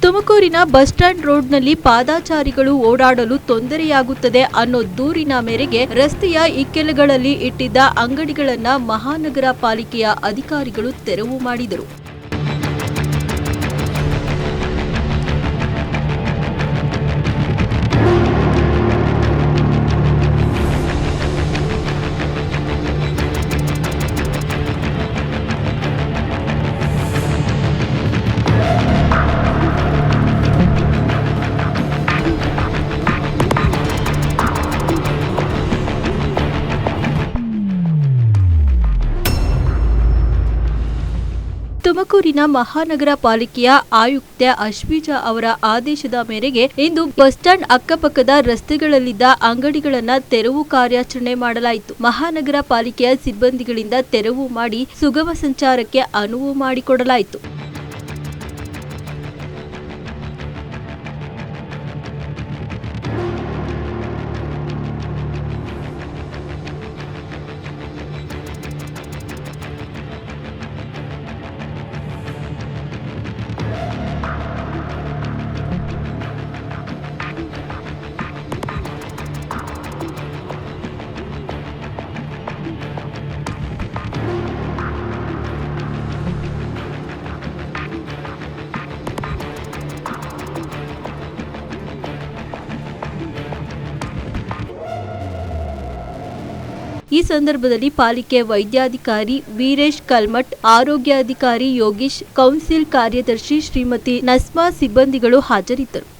ತುಮಕೂರಿನ bus stand ರೋಡ್ನಲ್ಲಿ ಪಾದಾಚಾರಿಗಳು ಓಡಾಡಲು ತೊಂದರೆಯಾಗುತ್ತದೆ ಅನ್ನೋ ದೂರಿನ ಮೇರೆಗೆ ರಸ್ತೆಯ ಇಕ್ಕೆಲಗಳಲ್ಲಿ ಇಟ್ಟಿದ್ದ ಅಂಗಡಿಗಳನ್ನು ಮಹಾನಗರ ಪಾಲಿಕೆಯ ಅಧಿಕಾರಿಗಳು ತೆರವು ಮಾಡಿದರು. ತುಮಕೂರಿನ ಮಹಾನಗರ ಪಾಲಿಕೆಯ ಆಯುಕ್ತೆ ಅಶ್ವಿಜಾ ಅವರ ಆದೇಶದ ಮೇರೆಗೆ ಇಂದು ಬಸ್ ಸ್ಟ್ಯಾಂಡ್ ಅಕ್ಕಪಕ್ಕದ ರಸ್ತೆಗಳಲ್ಲಿದ್ದ ಅಂಗಡಿಗಳನ್ನು ತೆರವು ಕಾರ್ಯಾಚರಣೆ ಮಾಡಲಾಯಿತು. ಮಹಾನಗರ ಪಾಲಿಕೆಯ ಸಿಬ್ಬಂದಿಗಳಿಂದ ತೆರವು ಮಾಡಿ ಸುಗಮ ಸಂಚಾರಕ್ಕೆ ಅನುವು ಮಾಡಿಕೊಡಲಾಯಿತು. ಈ ಸಂದರ್ಭದಲ್ಲಿ ಪಾಲಿಕೆ ವೈದ್ಯಾಧಿಕಾರಿ ವೀರೇಶ್ ಕಲ್ಮಠ್, ಆರೋಗ್ಯಾಧಿಕಾರಿ ಯೋಗೀಶ್, ಕೌನ್ಸಿಲ್ ಕಾರ್ಯದರ್ಶಿ ಶ್ರೀಮತಿ ನಸ್ಮಾ ಸಿಬ್ಬಂದಿಗಳು ಹಾಜರಿದ್ದರು.